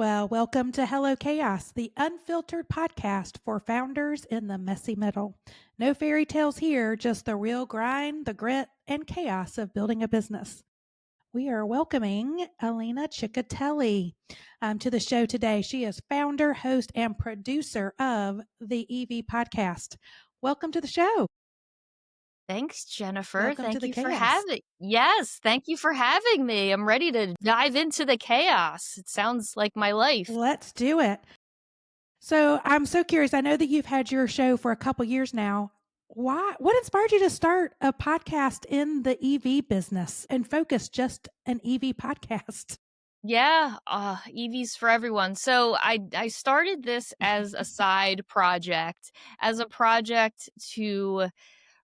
Well, welcome to Hello Chaos, the unfiltered podcast for founders in the messy middle. No fairy tales here, just the real grind, the grit, and chaos of building a business. We are welcoming Elena Ciccotelli to the show today. She is founder, host, and producer of the EV podcast. Welcome to the show. Thanks, Jennifer. Welcome to Thank the you for chaos. thank you for having me. I'm ready to dive into the chaos. It sounds like my life. Let's do it. So I'm so curious. I know that you've had your show for a couple years now. What inspired you to start a podcast in the EV business and focus just an EV podcast? Yeah, EVs for everyone. So I started this as a side project, as a project to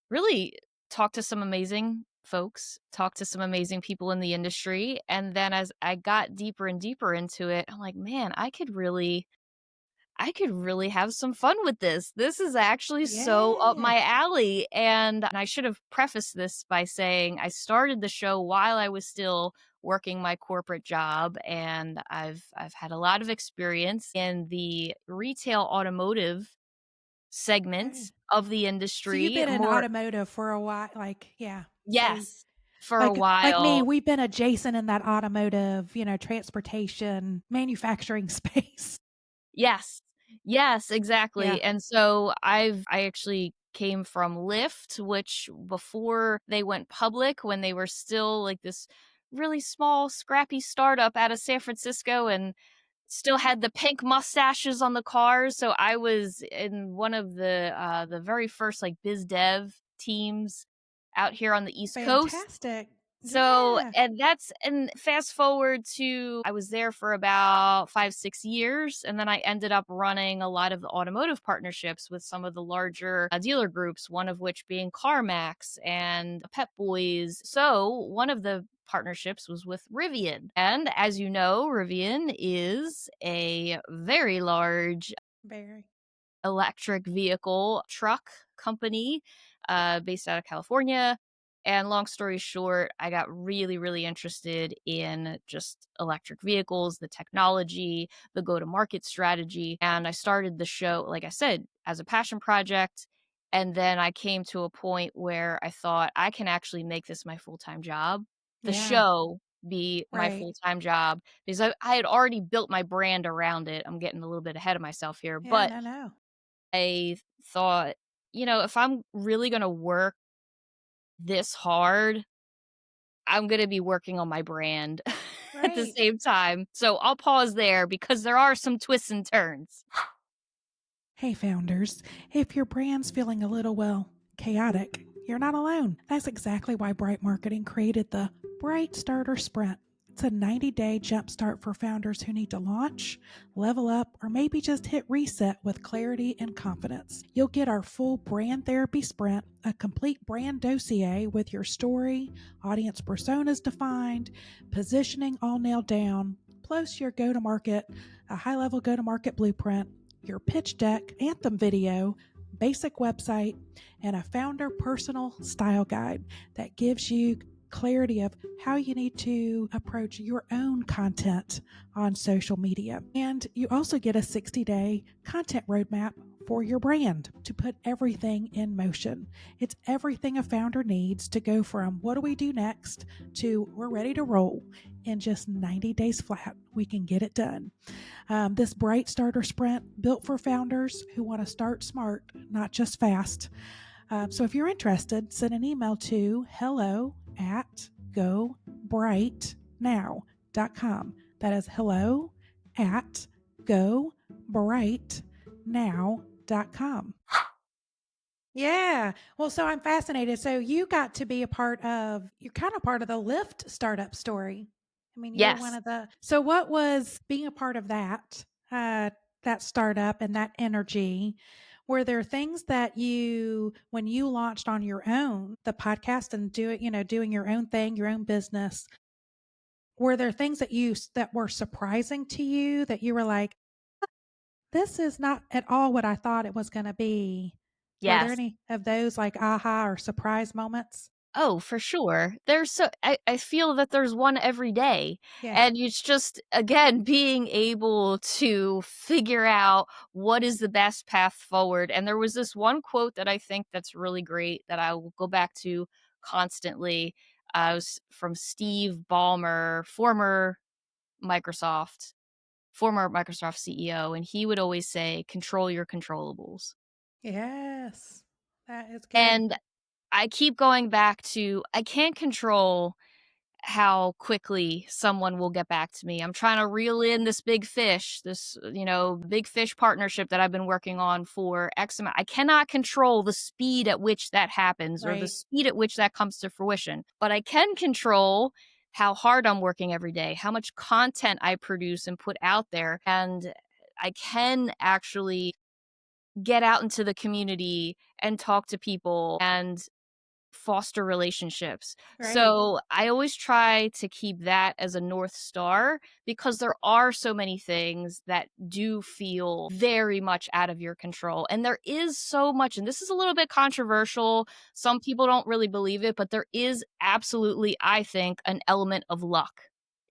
really talk to some amazing folks, talk to some amazing people in the industry, and then as I got deeper and deeper into it, I'm like, man, I could really have some fun with this. This is actually so up Yeah. my alley. And I should have prefaced this by saying I started the show while I was still working my corporate job, and I've had a lot of experience in the retail automotive Oh. segment of the So you've industry. been in More automotive for a while, yeah. So yes, for a like me, while. we've been adjacent in that automotive, transportation, manufacturing space. Yes. Yes, Yeah. exactly, and so I actually came from Lyft, which before they went public, when they were still, like, this really small, scrappy startup out of San Francisco and still had the pink mustaches on the cars, so I was in one of the very first, like, biz dev teams out here on the East Coast. Fantastic. So, Yeah. and fast forward to I was there for about 5, 6 years, and then I ended up running a lot of the automotive partnerships with some of the larger, dealer groups, one of which being CarMax and Pep Boys. So, one of the partnerships was with Rivian, and as you know, Rivian is a very large Very. electric vehicle truck company based out of California. And long story short, I got really, really interested in just electric vehicles, the technology, the go to market strategy. And I started the show, like I said, as a passion project. And then I came to a point where I thought I can actually make this my full time job. The Yeah. show be my Right. full time job because I had already built my brand around it. I'm getting a little bit ahead of myself here, Yeah, but no. I thought, if I'm really gonna work this hard, I'm gonna be working on my brand at the Right. same time. So I'll pause there because there are some twists and turns. Hey, founders, if your brand's feeling a little, chaotic, you're not alone. That's exactly why Bright Marketing created the Bright Starter Sprint. It's a 90-day jumpstart for founders who need to launch, level up, or maybe just hit reset with clarity and confidence. You'll get our full brand therapy sprint, a complete brand dossier with your story, audience personas defined, positioning all nailed down, plus your go-to-market, a high-level go-to-market blueprint, your pitch deck, anthem video, basic website, and a founder personal style guide that gives you clarity of how you need to approach your own content on social media. And you also get a 60-day content roadmap for your brand to put everything in motion. It's everything a founder needs to go from what do we do next to we're ready to roll in just 90 days flat. We can get it done. This Bright Starter Sprint built for founders who want to start smart, not just fast. So if you're interested, send an email to hello@gobrightnow.com. That is hello@gobrightnow.com. Yeah. Well, so I'm fascinated. So you got to be you're kind of part of the Lyft startup story. I mean, you're one Yes. of so what was being a part of that startup and that energy? Were there things that when you launched on your own, the podcast and doing your own thing, your own business, were there things that were surprising to you that you were like, this is not at all what I thought it was going to be? Were there Yes. any of those like aha or surprise moments? Oh, for sure. I feel that there's one every day, Yeah. and it's just, again, being able to figure out what is the best path forward, and there was this one quote that I think that's really great that I will go back to constantly. It was from Steve Ballmer, Microsoft former Microsoft CEO, and he would always say, "Control your controllables." Yes. That is good. And I keep going back to I can't control how quickly someone will get back to me. I'm trying to reel in this big fish, this, big fish partnership that I've been working on for X amount. I cannot control the speed at which that happens or the Right. speed at which that comes to fruition, but I can control how hard I'm working every day, how much content I produce and put out there. And I can actually get out into the community and talk to people and foster relationships. Right. So I always try to keep that as a North Star because there are so many things that do feel very much out of your control. And there is so much, and this is a little bit controversial. Some people don't really believe it, but there is absolutely, I think, an element of luck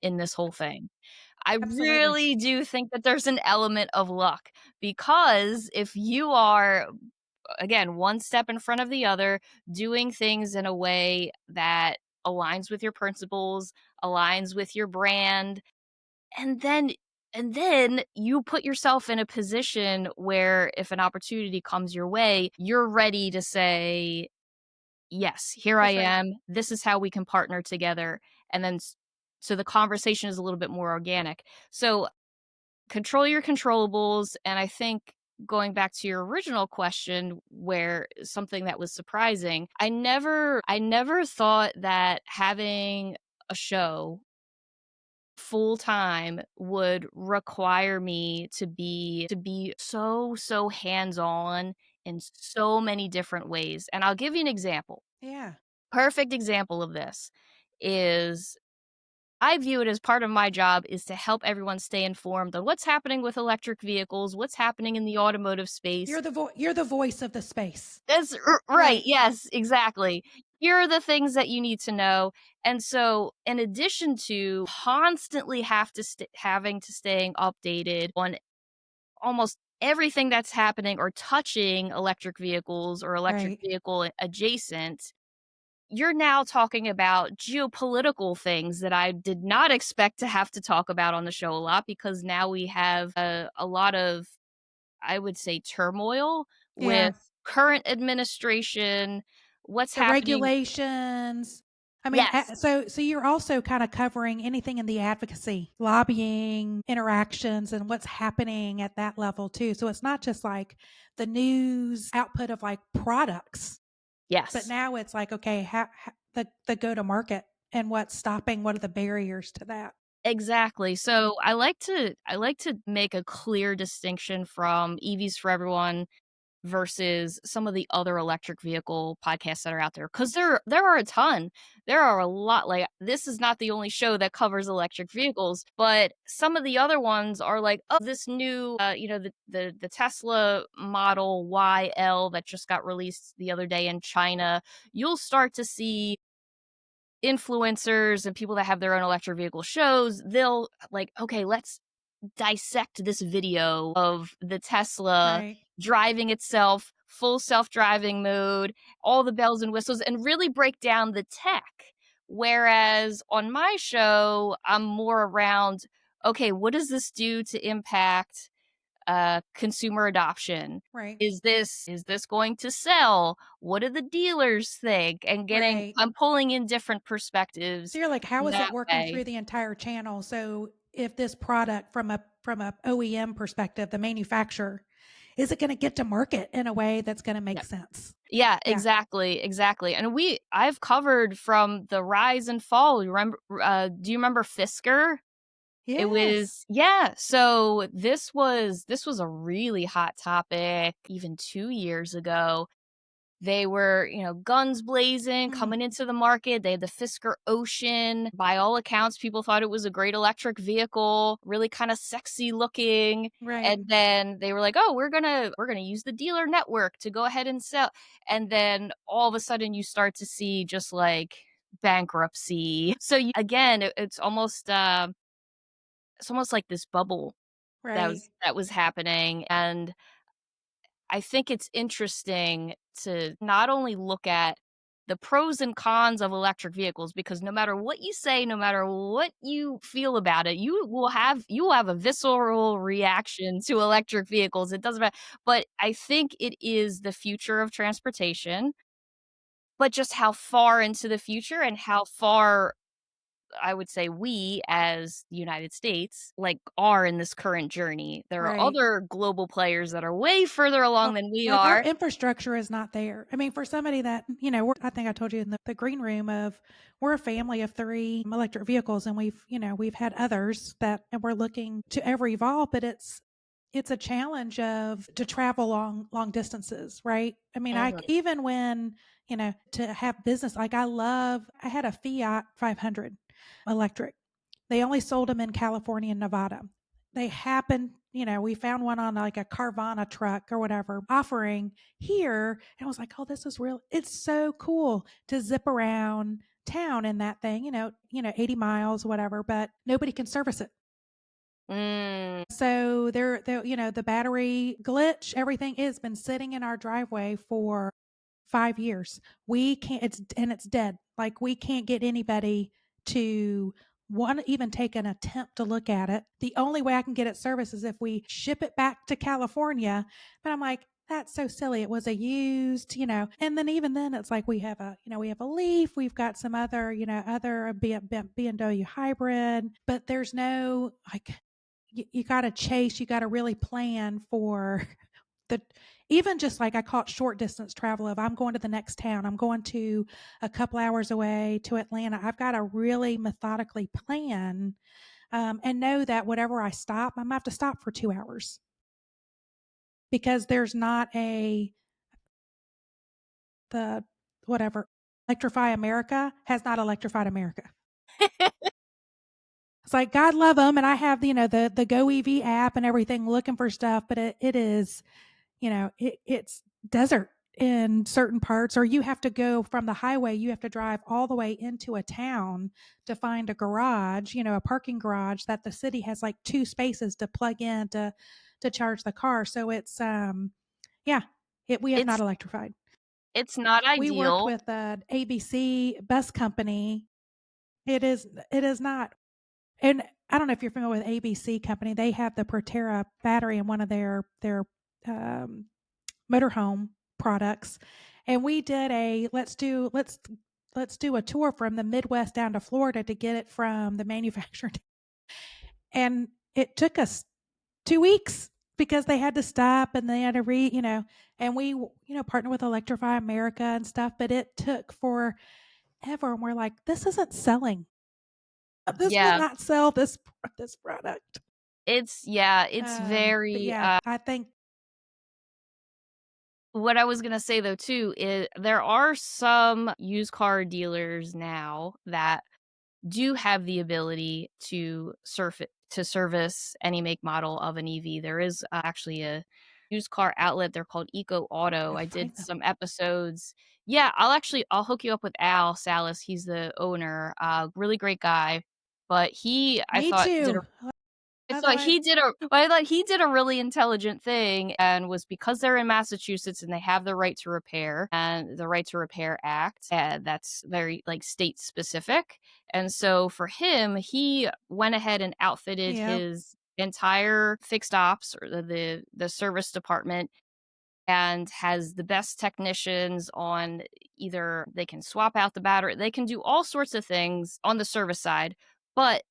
in this whole thing. I Absolutely. really do think that there's an element of luck because if you are again, one step in front of the other, doing things in a way that aligns with your principles, aligns with your brand, and then you put yourself in a position where if an opportunity comes your way, you're ready to say, "Yes, here I That's right. am. This is how we can partner together." And then so the conversation is a little bit more organic. So control your controllables, and I think going back to your original question where something that was surprising, I never thought that having a show full time would require me to be so hands-on in so many different ways. And I'll give you an example. Yeah. Perfect example of this is I view it as part of my job is to help everyone stay informed on what's happening with electric vehicles, what's happening in the automotive space. You're the voice of the space. That's right. Right. Yes, exactly. Here are the things that you need to know. And so, in addition to constantly having to staying updated on almost everything that's happening or touching electric vehicles or electric Right. vehicle adjacent, you're now talking about geopolitical things that I did not expect to have to talk about on the show a lot because now we have a lot of, I would say, turmoil Yeah. with current administration, what's The happening. regulations. I mean, Yes, so you're also kind of covering anything in the advocacy, lobbying, interactions, and what's happening at that level too. So it's not just like the news output of like products, but yes, now it's like, okay, the go to market and what's stopping, what are the barriers to that? exactly. So I like to make a clear distinction from EVs for everyone versus some of the other electric vehicle podcasts that are out there because there are a ton. There are a lot. Like, this is not the only show that covers electric vehicles, but some of the other ones are like, oh, this new the Tesla Model YL that just got released the other day in China. You'll start to see influencers and people that have their own electric vehicle shows. They'll like, okay, let's dissect this video of the Tesla Right. driving itself, full self-driving mode, all the bells and whistles, and really break down the tech. Whereas on my show, I'm more around, okay, what does this do to impact consumer adoption? Right. Is this going to sell? What do the dealers think? And Right. I'm pulling in different So perspectives you're like, how in is it that working way. through the entire channel? So if this product from a OEM perspective, the manufacturer, is it going to get to market in a way that's going to make sense? Yeah, Yeah. exactly, exactly. And I've covered from the rise and fall. You remember do you remember Fisker? It Yes. was yeah, so this was a really hot topic even 2 years ago. They were, guns blazing, Mm, coming into the market. They had the Fisker Ocean. By all accounts, people thought it was a great electric vehicle, really kind of sexy looking. right, And then they were like, "Oh, we're gonna use the dealer network to go ahead and sell." And then all of a sudden, you start to see just like bankruptcy. So again, it's almost like this bubble right, that was happening, and I think it's interesting to not only look at the pros and cons of electric vehicles because no matter what you say, no matter what you feel about it, you will have a visceral reaction to electric vehicles. It doesn't matter. But I think it is the future of transportation, but just how far into the future and how far I would say we as the United States, like, are in this current journey. There are right. other global players that are way further along Well, than we like our are. infrastructure is not there. I mean, for somebody that, I think I told you in the green room of we're a family of three electric vehicles and we've had others that and we're looking to ever evolve, but it's a challenge of to travel long distances, right? I mean, I Mhm. even when, to have business, like I had a Fiat 500 electric. They only sold them in California and Nevada. They happened, we found one on like a Carvana truck or whatever offering here. And I was like, oh, this is real. It's so cool to zip around town in that thing, 80 miles, whatever, but nobody can service it. Mm, So the battery glitch, everything has been sitting in our driveway for 5 years. We can't, it's dead. Like we can't get anybody to one even take an attempt to look at it. The only way I can get it serviced is if we ship it back to California. But I'm like, that's so silly. It was a used, and then even then it's like we have a Leaf, we've got some other, other BMW hybrid, but there's no like you got to chase, you got to really plan for the even just like I call it short distance travel of I'm going to the next town, I'm going to a couple hours away to Atlanta. I've got to really methodically plan and know that whatever I stop, I'm gonna have to stop for 2 hours because there's not the whatever Electrify America has not electrified America. It's like God love them, and I have the Go EV app and everything looking for stuff, but it is it's desert in certain parts, or you have to go from the highway, you have to drive all the way into a town to find a garage, a parking garage that the city has like two spaces to plug in to charge the car. So it's yeah, we have not it's electrified. it's not We worked ideal. with an ABC bus company. It is not. And I don't know if you're familiar with ABC company. They have the Proterra battery in one of their um, motorhome products, and we did a let's do a tour from the Midwest down to Florida to get it from the manufacturer, and it took us 2 weeks because they had to stop and they had to and we partner with Electrify America and stuff, but it took forever, and we're like, this isn't selling. This will Yeah. not sell this product. It's But very, yeah, I think what I was gonna say though too is there are some used car dealers now that do have the ability to service any make model of an EV. There is actually a used car outlet. They're called Eco Auto. go I find did them. some episodes. Yeah, I'll hook you up with Al Salas. He's the owner. Really great guy. But he I Me thought did a too. I By the thought way, he did a I thought he did a really intelligent thing and was because they're in Massachusetts and they have the right to repair and the Right to Repair Act, that's very, like, state specific, and so for him, he went ahead and outfitted yeah, his entire fixed ops or the service department and has the best technicians on either they can swap out the battery, they can do all sorts of things on the service side, but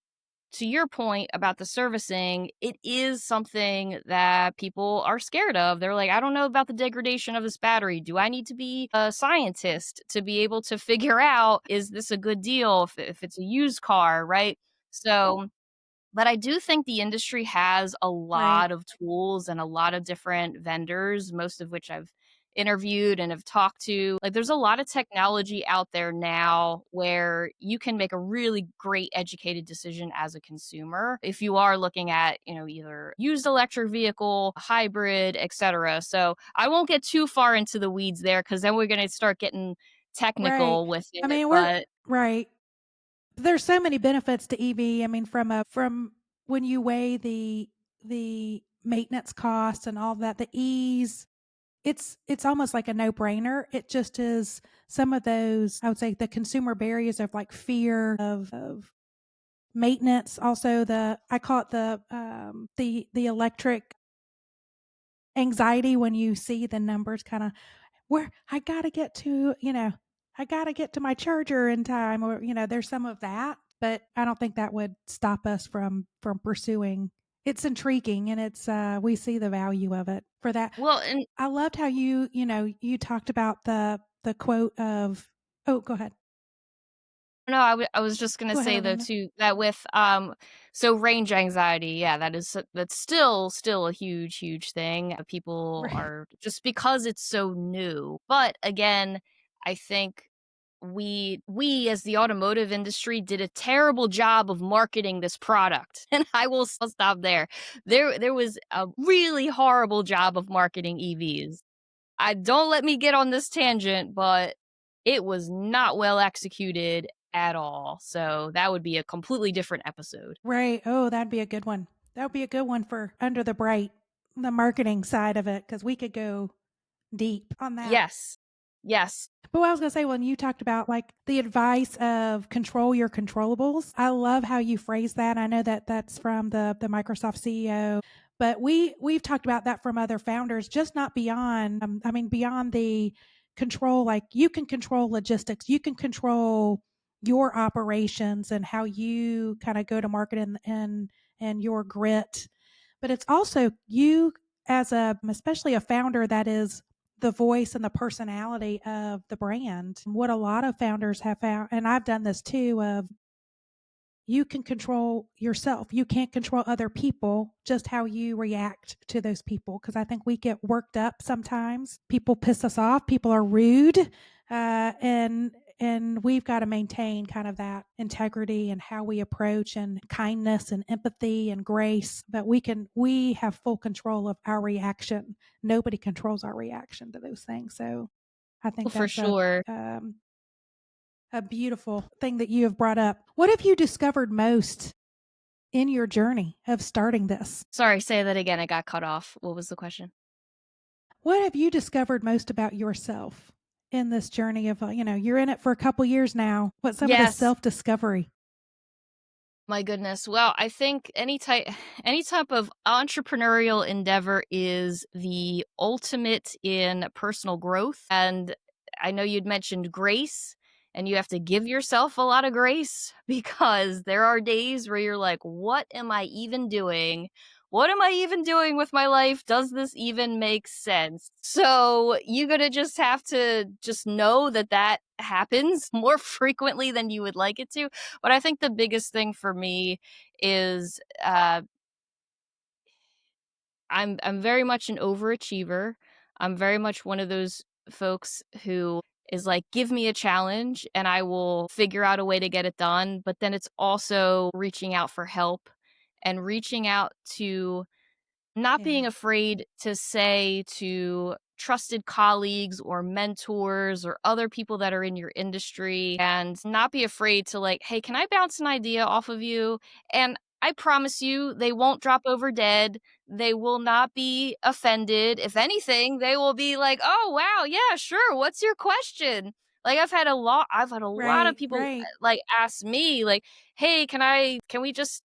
to your point about the servicing, it is something that people are scared of. They're like, I don't know about the degradation of this battery. Do I need to be a scientist to be able to figure out is this a good deal if it's a used car, right? So, but I do think the industry has a right. lot of tools and a lot of different vendors, most of which I've interviewed and have talked to. Like, there's a lot of technology out there now where you can make a really great educated decision as a consumer if you are looking at, either used electric vehicle, hybrid, etc. So I won't get too far into the weeds there because then we're going to start getting Right. technical with I it. mean, we're But right. There's so many benefits to EV. I mean, from when you weigh the maintenance costs and all that, the ease, it's almost like a no-brainer. It just is some of those, I would say, the consumer barriers of like fear of maintenance. Also, the I call it the electric anxiety when you see the numbers kind of where I gotta get to, I gotta get to my charger in time, or there's some of that, but I don't think that would stop us from pursuing. It's intriguing, and we see the value of it for that. well, and I loved how you talked about the quote of. Oh, go ahead. no, I was just gonna Go ahead, say though Elena. too that with so range anxiety, yeah, that's still a huge thing. People Right. are just because it's so new. But again, I think we as the automotive industry did a terrible job of marketing this product. And I will stop there. There was a really horrible job of marketing EVs. I don't let me get on this tangent, but it was not well executed at all. So that would be a completely different episode. Right. Oh, that'd be a good one. That would be a good one for Under the Bright, the marketing side of it, because we could go deep on that. Yes. Yes. But what I was gonna say when you talked about, like, the advice of control your controllables, I love how you phrase that. I know that that's from the Microsoft CEO, but we've talked about that from other founders, just not beyond, I mean, beyond the control, like, you can control logistics, you can control your operations and how you kinda go to market and your grit, but it's also you as especially a founder that is the voice and the personality of the brand. What a lot of founders have found, and I've done this too, of you can control yourself. You can't control other people, just how you react to those people. Because I think we get worked up sometimes. People piss us off. People are rude, and we've got to maintain kind of that integrity and how we approach and kindness and empathy and grace. But we have full control of our reaction. Nobody controls our reaction to those things. So I think For that's sure. um, a beautiful thing that you have brought up. What have you discovered most in your journey of starting this? Sorry, say that again. I got cut off. What was the question? What have you discovered most about yourself in this journey of, you're in it for a couple years now. What's some of the Yes. self discovery? My goodness. Well, I think any type of entrepreneurial endeavor is the ultimate in personal growth. And I know you'd mentioned grace, and you have to give yourself a lot of grace because there are days where you're like, what am I even doing? What am I even doing with my life? Does this even make sense? So you're going to just have to just know that that happens more frequently than you would like it to. But I think the biggest thing for me is I'm very much an overachiever. I'm very much one of those folks who is like, give me a challenge and I will figure out a way to get it done. But then it's also reaching out for help and reaching out to not being Yeah. afraid to say to trusted colleagues or mentors or other people that are in your industry and not be afraid to like, "Hey, can I bounce an idea off of you?" And I promise you, they won't drop over dead. They will not be offended. If anything, they will be like, "Oh, wow, yeah, sure. What's your question?" Like I've had a lot of Right, people right. like ask me like, "Hey, can we just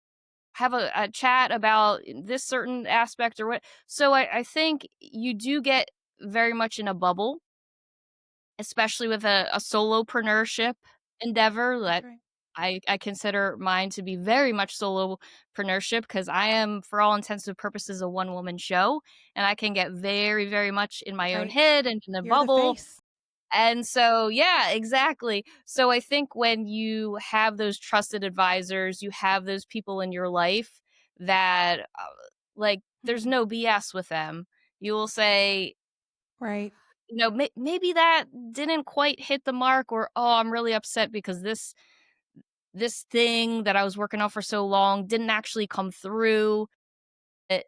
have a chat about this certain aspect or what." So I think you do get very much in a bubble, especially with a solopreneurship endeavor That's that right. I consider mine to be very much solopreneurship because I am, for all intents and purposes, a one woman show, and I can get very much in my own Right. head and in the You're the bubble. face. And so, yeah, exactly. So I think when you have those trusted advisors, you have those people in your life that, like, there's Mhm. no BS with them. You will say, Right. maybe that didn't quite hit the mark, or, oh, I'm really upset because this thing that I was working on for so long didn't actually come through. Uh,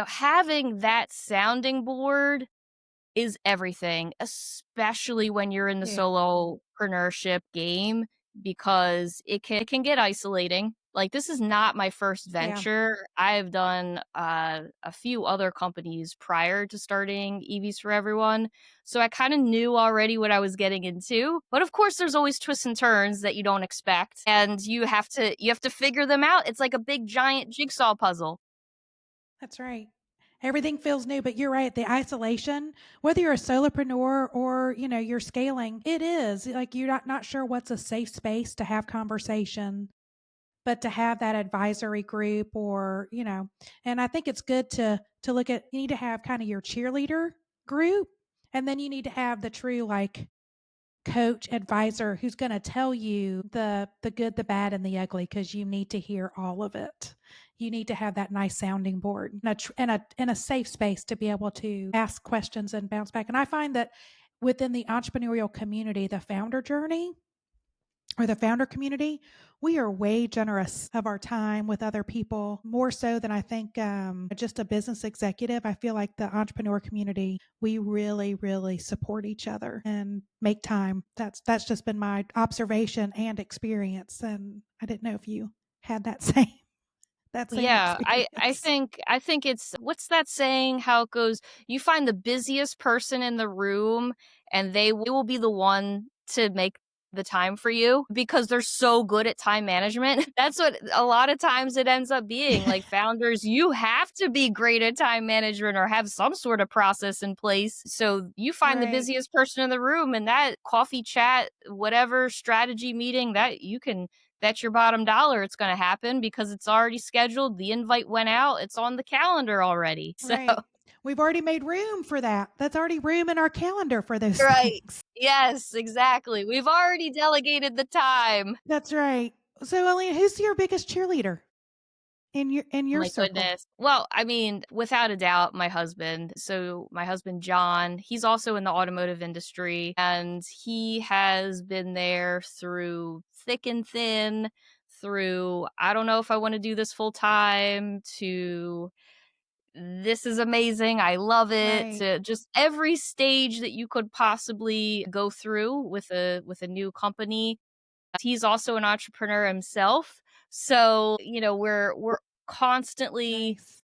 having that sounding board is everything, especially when you're in the Yeah. solopreneurship game, because it can get isolating. Like, this is not my first Yeah. venture. I've done, a few other companies prior to starting EVs for Everyone, so I kinda knew already what I was getting into, but of course, there's always twists and turns that you don't expect, and you have to figure them out. It's like a big giant jigsaw puzzle. That's right. Everything feels new, but you're right. The isolation, whether you're a solopreneur or, you're scaling, it is like you're not sure what's a safe space to have conversation, but to have that advisory group or, and I think it's good to look at, you need to have kind of your cheerleader group, and then you need to have the true like coach, advisor who's gonna tell you the good, the bad, and the ugly because you need to hear all of it. You need to have that nice sounding board and a safe space to be able to ask questions and bounce back. And I find that within the entrepreneurial community, the founder journey or the founder community, we are way generous of our time with other people, more so than I think just a business executive. I feel like the entrepreneur community, we really, really support each other and make time. That's just been my observation and experience. And I didn't know if you had that same Yeah, I experience. think I think it's what's that saying, how it goes, you find the busiest person in the room and they will be the one to make the time for you because they're so good at time management. That's what a lot of times it ends up being. Like, founders, you have to be great at time management or have some sort of process in place. So you find the Right, busiest person in the room, and that coffee chat, whatever strategy meeting, that you can bet your bottom dollar it's gonna happen because it's already scheduled, the invite went out, it's on the calendar already, so right. We've already made room for that. That's already room in our calendar for those right. things. Yes, exactly, we've already delegated the time. That's right. So, Elena, who's your biggest cheerleader in Oh your my circle? goodness. Well, I mean, without a doubt, my husband. So, my husband, John, he's also in the automotive industry, and he has been there through thick and thin, through, "I don't know if I wanna do this full time," to, "This is amazing, I love it," Right. to just every stage that you could possibly go through with a new company. He's also an entrepreneur himself, so, we're constantly Nice.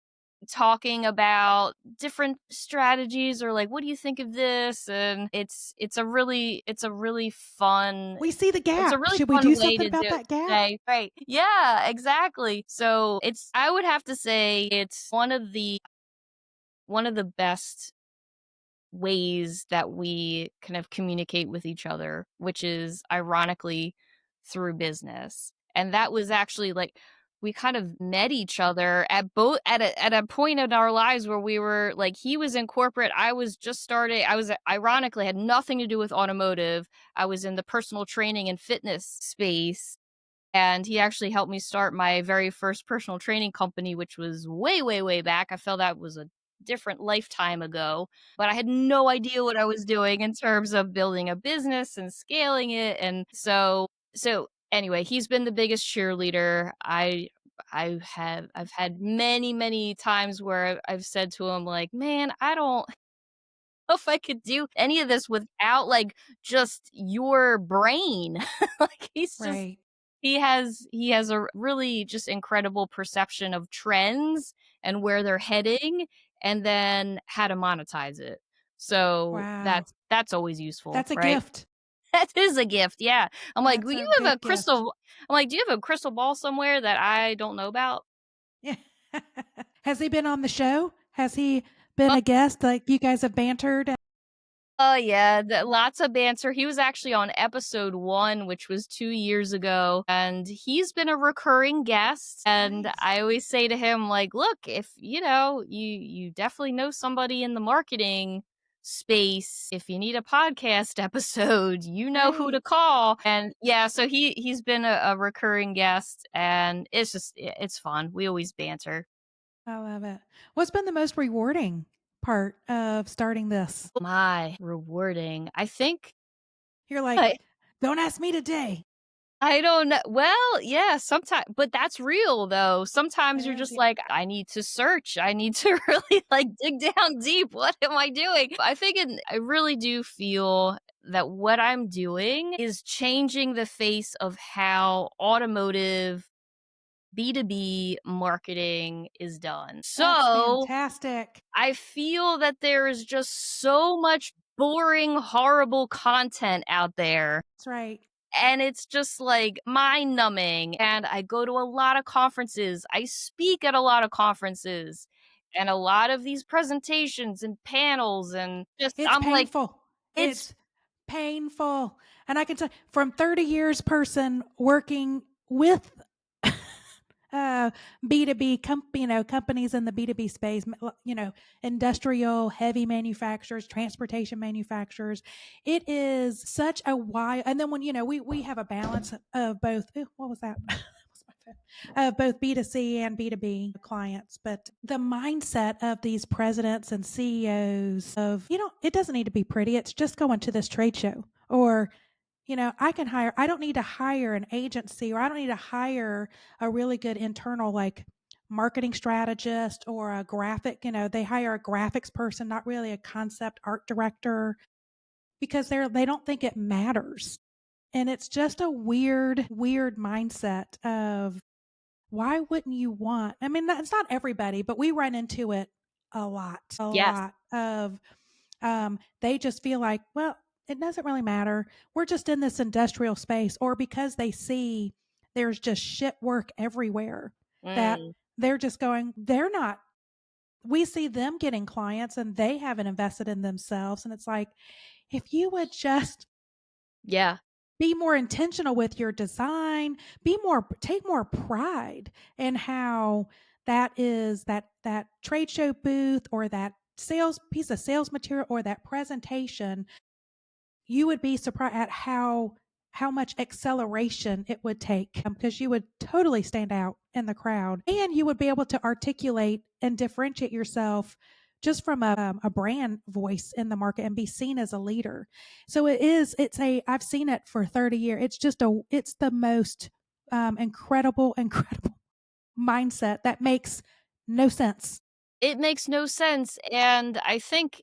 talking about different strategies, or like, "What do you think of this?" And We see the it's a gap. really Should we fun do way something to about do that gap? say right. Yeah, exactly. So, I would have to say it's one of the best ways that we kind of communicate with each other, which is ironically through business. And that was actually like, we kind of met each other at a point in our lives where we were like, he was in corporate, I was just starting, I was ironically had nothing to do with automotive. I was in the personal training and fitness space, and he actually helped me start my very first personal training company, which was way, way, way back. I feel that was a different lifetime ago, but I had no idea what I was doing in terms of building a business and scaling it. And so anyway, he's been the biggest cheerleader. I've had many, many times where I've said to him, like, "Man, I don't know if I could do any of this without, like, just your brain." Like, Right. he has a really just incredible perception of trends and where they're heading, and then how to monetize it. So Wow. that's always useful, That's a right? gift. That is a gift, yeah. I'm like, That's "Will you a have a good gift. crystal" I'm like, "Do you have a crystal ball somewhere that I don't know about?" Yeah. Has he been on the show? Has he been a guest? Like you guys have bantered? Oh, yeah, lots of banter. He was actually on episode 1, which was 2 years ago, and he's been a recurring guest, and Nice. I always say to him, like, "Look, if, you definitely know somebody in the marketing space, if you need a podcast episode, you know who to Right. call." And, yeah, so he's been a recurring guest, and it's fun. We always banter. I love it. What's been the most rewarding? part of starting this? My rewarding. I think You're like, I "Don't ask me today." I don't know. Well, yeah, sometimes, but that's real though. Sometimes It you're is, just yeah. like, I need to search. I need to really like dig down deep. What am I doing? I really do feel that what I'm doing is changing the face of how automotive B2B marketing is done. That's So fantastic. I feel that there is just so much boring, horrible content out there, That's right. and it's just, like, mind numbing, and I go to a lot of conferences, I speak at a lot of conferences, and a lot of these presentations and panels and just It's I'm like, painful. it's It's painful. And I can tell from 30 years person working with B2B companies in the B2B space, industrial, heavy manufacturers, transportation manufacturers. It is such a wide, and then when, we have a balance of both, what was that? That was my phone. Of both B2C and B2B clients. But the mindset of these presidents and CEOs of, it doesn't need to be pretty. It's just going to this trade show, or I don't need to hire an agency, or I don't need to hire a really good internal, like, marketing strategist or a graphic, they hire a graphics person, not really a concept art director, because they don't think it matters. And it's just a weird, weird mindset of, why wouldn't you want, I mean, it's not everybody, but we run into it a yes. lot of, they just feel like, well, it doesn't really matter. We're just in this industrial space, or because they see there's just shit work everywhere, that Mm, they're just going, they're not, we see them getting clients and they haven't invested in themselves. And it's like, if you would just yeah. be more intentional with your design, take more pride in how that trade show booth, or that sales piece of sales material, or that presentation, you would be surprised at how much acceleration it would take, because you would totally stand out in the crowd, and you would be able to articulate and differentiate yourself just from a brand voice in the market, and be seen as a leader. So I've seen it for 30 years. It's the most incredible, incredible mindset that makes no sense. It makes no sense, and I think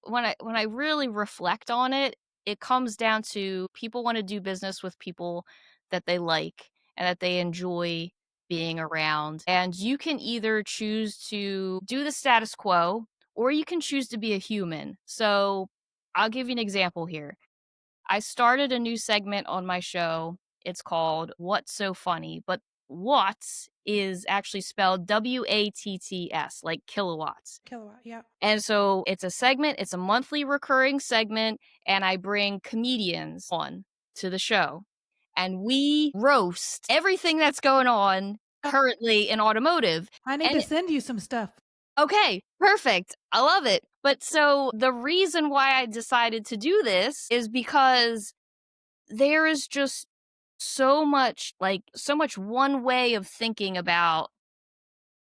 when I really reflect on it, it comes down to people wanna do business with people that they like and that they enjoy being around, and you can either choose to do the status quo, or you can choose to be a human. So, I'll give you an example here. I started a new segment on my show. It's called "What's So Funny?" But "Watts" is actually spelled WATTS, like kilowatts. Kilowatt, yeah. And so it's a segment, it's a monthly recurring segment, and I bring comedians on to the show. And we roast everything that's going on currently in automotive. I need And to send you some stuff. okay, perfect. I love it. But so the reason why I decided to do this is because there is just so much one way of thinking about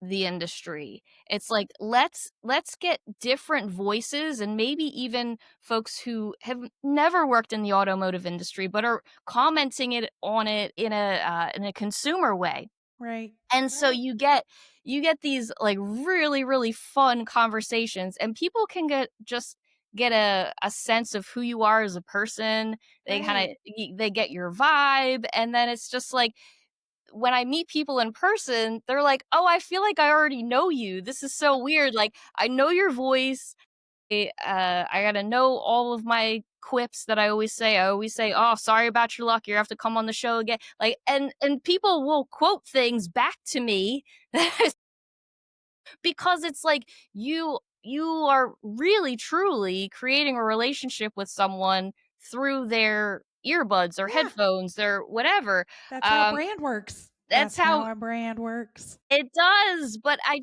the industry. It's like, let's get different voices, and maybe even folks who have never worked in the automotive industry but are commenting it on it in a consumer way. Right. And so you get these like really really fun conversations, and people can get a sense of who you are as a person. They kind Right. of they get your vibe, and then it's just like when I meet people in person, they're like, "Oh, I feel like I already know you. This is so weird. Like, I know your voice. I gotta know all of my quips that I always say. I always say, "Oh, sorry about your luck. You have to come on the show again." Like, and people will quote things back to me because it's like you are really truly creating a relationship with someone through their earbuds or Yeah. headphones or whatever. That's how Um, brand works. that's That's how how a brand works. it does, but I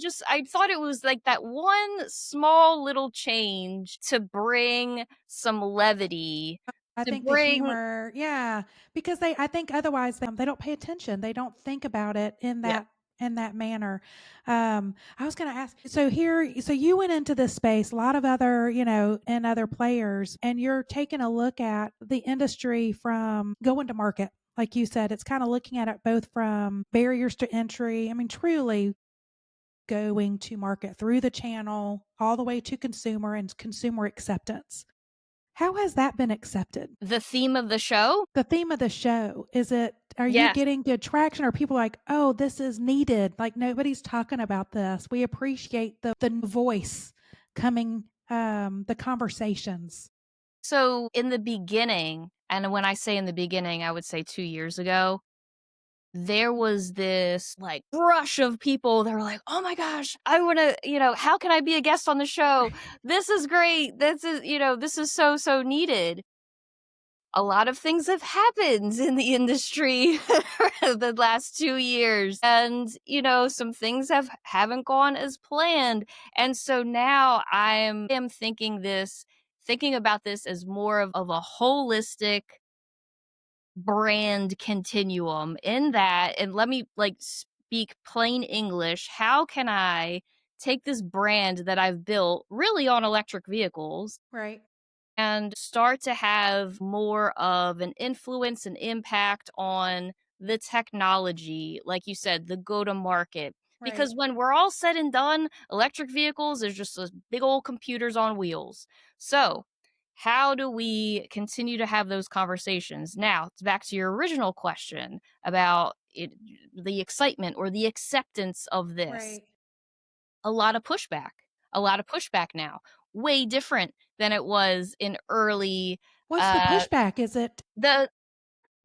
thought it was like that one small little change to bring some levity, I to think the bring humor, yeah, because I think otherwise they don't pay attention. They don't think about it in yeah. that. in that manner. I was going to ask, so here, so you went into this space, a lot of other, and other players, and you're taking a look at the industry from going to market. Like you said, it's kind of looking at it both from barriers to entry. I mean, truly going to market through the channel all the way to consumer and consumer acceptance. How has that been accepted? The theme of the show? The theme of the show, are you Yes. getting good traction? Are people like, "Oh, this is needed." Like nobody's talking about this. We appreciate the voice coming, the conversations. So in the beginning, and when I say in the beginning, I would say 2 years ago, there was this, like, rush of people that were like, "Oh my gosh, I wanna how can I be a guest on the show? This is great. This is so, so needed." A lot of things have happened in the industry the last 2 years, and, some things haven't gone as planned, and so now am thinking about this as more of a holistic brand continuum in that, and let me, like, speak plain English, how can I take this brand that I've built really on electric vehicles Right, and start to have more of an influence and impact on the technology, like you said, the go to market. right. Because when we're all said and done, electric vehicles is just those big old computers on wheels. So, how do we continue to have those conversations? Now, it's back to your original question about the excitement or the acceptance of this. Right. A lot of pushback, a lot of pushback now, way different than it was in early, What's the uh pushback? Is it the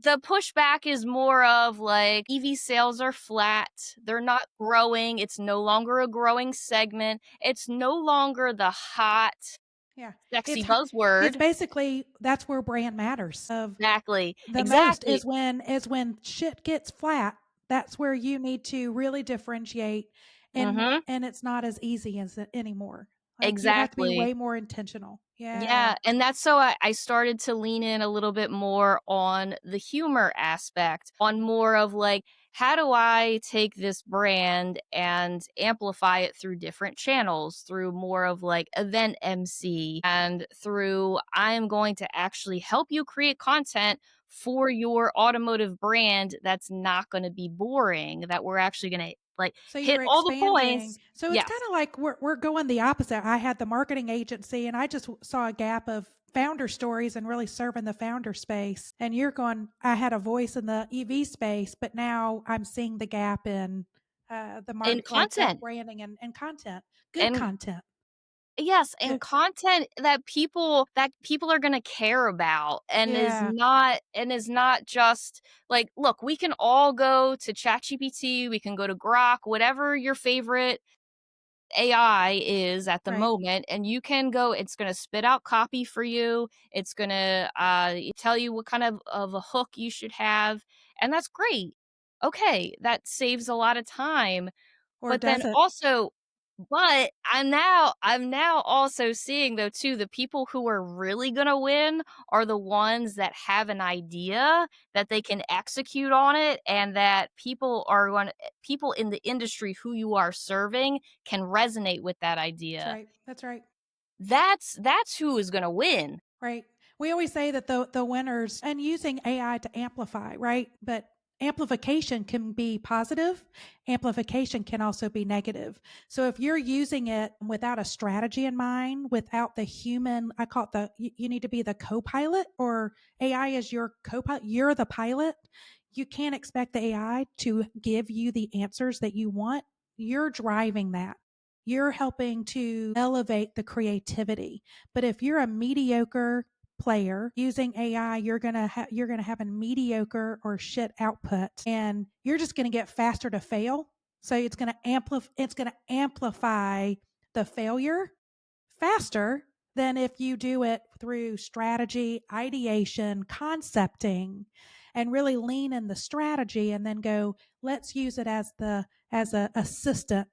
the pushback is more of, like, EV sales are flat, they're not growing, it's no longer a growing segment, it's no longer the hot, yeah, sexy it's h it's buzzword. basically that's where brand matters of Exactly, the most exactly. is when shit gets flat, that's where you need to really differentiate, Mhm, and it's not as easy as it anymore. Like, you have to be exactly. way more intentional. Yeah. Yeah, and that's so I started to lean in a little bit more on the humor aspect, on more of like, how do I take this brand and amplify it through different channels, through more of like event MC and through I am going to actually help you create content for your automotive brand that's not going to be boring, that we're actually going to like So hit you're all the expanding. points. So it's Yes. kinda like we're going the opposite. I had the marketing agency, and I just saw a gap of founder stories and really serving the founder space, and you're going, "I had a voice in the EV space, but now I'm seeing the gap in, the In like, the content. branding and content." Good And content. yes, and Good content that people are gonna care about and Yeah, is not just like, look, we can all go to ChatGPT, we can go to Grok, whatever your favorite AI is at the right. moment, and you can go it's gonna spit out copy for you, it's gonna, tell you what kind of a hook you should have, and that's great. Okay, that saves a lot of time, Or but then does it? also I'm now also seeing though too, the people who are really gonna win are the ones that have an idea, that they can execute on it, and that people in the industry who you are serving can resonate with that That's idea. right. That's right. That's who is gonna win. Right. We always say that the winners and using AI to amplify, right? But amplification can be positive, amplification can also be negative. So if you're using it without a strategy in mind, without the human, I call it you need to be the co-pilot, or AI is your co-pilot, you're the pilot. You can't expect the AI to give you the answers that you want. You're driving that. You're helping to elevate the creativity. But if you're a mediocre player using AI, you're gonna have a mediocre or shit output, and you're just gonna get faster to fail. So it's gonna amplify the failure faster than if you do it through strategy, ideation, concepting, and really lean in the strategy and then go, let's use it as a assistant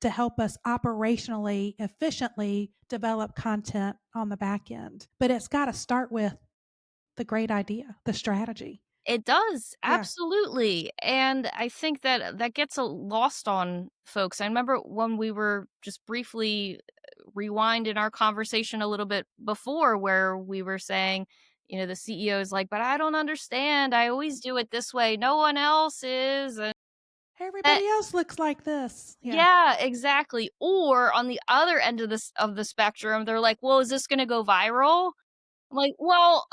to help us operationally efficiently develop content on the back end. But it's got to start with the great idea, the strategy. It does, Yeah. absolutely, and I think that that gets lost on folks. I remember when we were just briefly rewind in our conversation a little bit before where we were saying, the CEO is like, "But I don't understand. I always do it this way. No one else is." And that Everybody else looks like this. Yeah. yeah, exactly. Or on the other end of the spectrum, they're like, "Well, is this gonna go viral?" I'm like, "Well,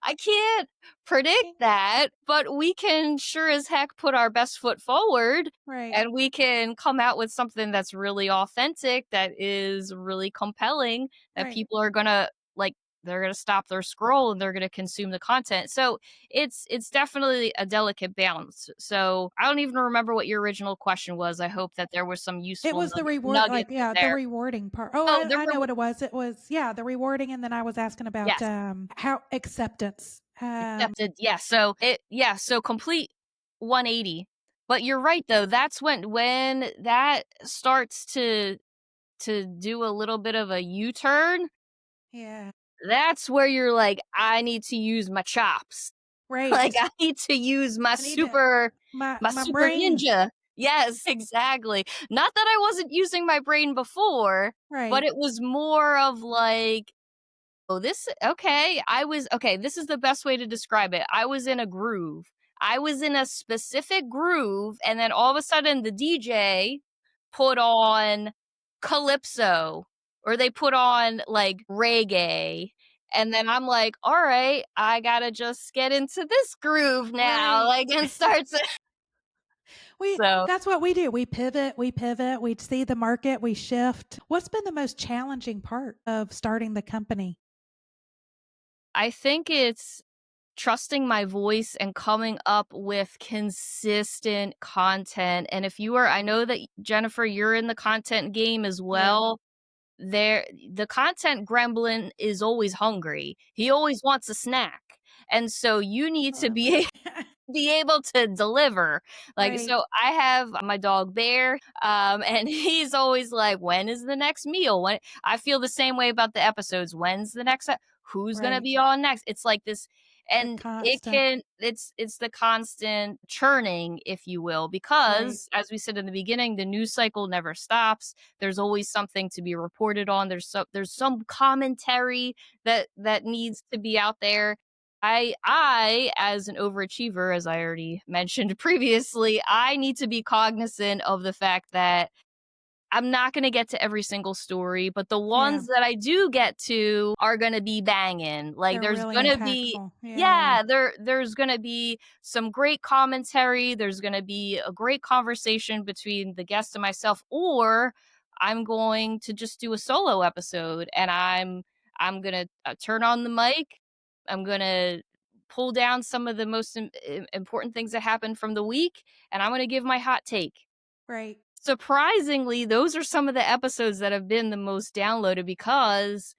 I can't predict Eh, that, but we can sure as heck put our best foot forward, right. and we can come out with something that's really authentic, that is really compelling, that Right. people are gonna like, they're gonna stop their scroll and they're gonna consume the content." So it's definitely a delicate balance. So I don't even remember what your original question was. I hope that there was some It useful was the reward, like, nuggets in yeah, the there. rewarding part. Oh, Oh, the I know what it was. It was, yeah, the rewarding, and then I was asking about, yes. how acceptance. Accepted, yeah, so complete 180. But you're right though, that's when that starts to do a little bit of a U-turn, Yeah. that's where you're like, "I need to use my chops." Like, Right. I need to use my I need to super my my super brain. ninja. Yes, exactly. Not that I wasn't using my brain before, but Right. it was more of like, oh, this is the best way to describe it. I was in a groove. I was in a specific groove, and then all of a sudden the DJ put on calypso, or they put on, like, reggae, and then I'm like, "Alright, I gotta just get into this groove now," Right. like, and start to We so That's what we do. We pivot, we see the market, we shift. What's been the most challenging part of starting the company? I think it's trusting my voice and coming up with consistent content. And if you are, I know that Jennifer, you're in the content game as Yeah. well. There, the content gremlin is always hungry. He always wants a snack. And so you need to Oh, boy. be able to deliver. Like, Right. so I have my dog Bear, and he's always like, "When is the next meal?" When I feel the same way about the episodes. When's the next? Who's gonna Right. be on next? It's like this, The and constant. it's the constant churning, if you will, Right. because as we said in the beginning, the news cycle never stops. There's always something to be reported on. There's some commentary that needs to be out there. I as an overachiever, as I already mentioned previously, I need to be cognizant of the fact that I'm not gonna get to every single story, but the Yeah. ones that I do get to are gonna be banging. Like, They're there's really gonna be impactful. Yeah. yeah, there's gonna be some great commentary, there's gonna be a great conversation between the guest and myself, or I'm going to just do a solo episode, and I'm gonna, turn on the mic, I'm gonna pull down some of the most important things that happened from the week, and I'm gonna give my hot take. Right. Surprisingly, those are some of the episodes that have been the most downloaded because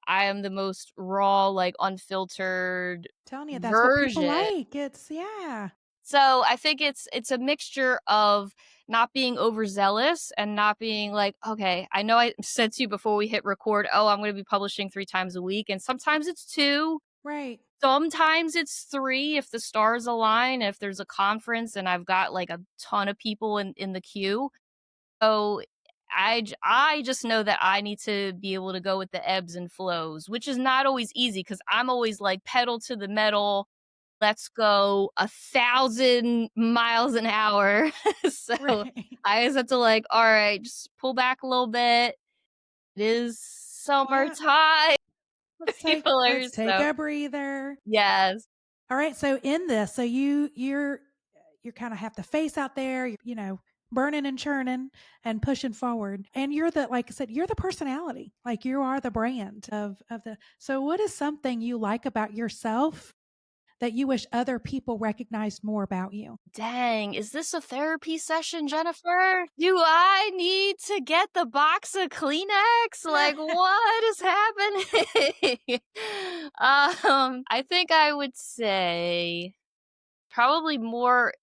I am the most raw, like, unfiltered Telling you that's what people version. like. It's yeah. So, I think it's a mixture of not being overzealous and not being like, "Okay, I know I said to you before we hit record, oh, I'm gonna be publishing 3 times a week," and sometimes it's 2, Right. sometimes it's 3 if the stars align, if there's a conference and I've got, like, a ton of people in the queue. So, I just know that I need to be able to go with the ebbs and flows, which is not always easy because 'cause I'm always like pedal to the metal, let's go 1,000 miles an hour. So, Right. I always have to like, "Alright, just pull back a little bit. It is Yeah. summertime." People are Let's take so a breather. yes. All right. So in this, so you kind of have the face out there, burning and churning and pushing forward. And you're the, like I said, you're the personality. Like you are the brand of the. So what is something you like about yourself that you wish other people recognized more about you? Dang, is this a therapy session, Jennifer? Do I need to get the box of Kleenex? Like, what is happening? I think I would say probably more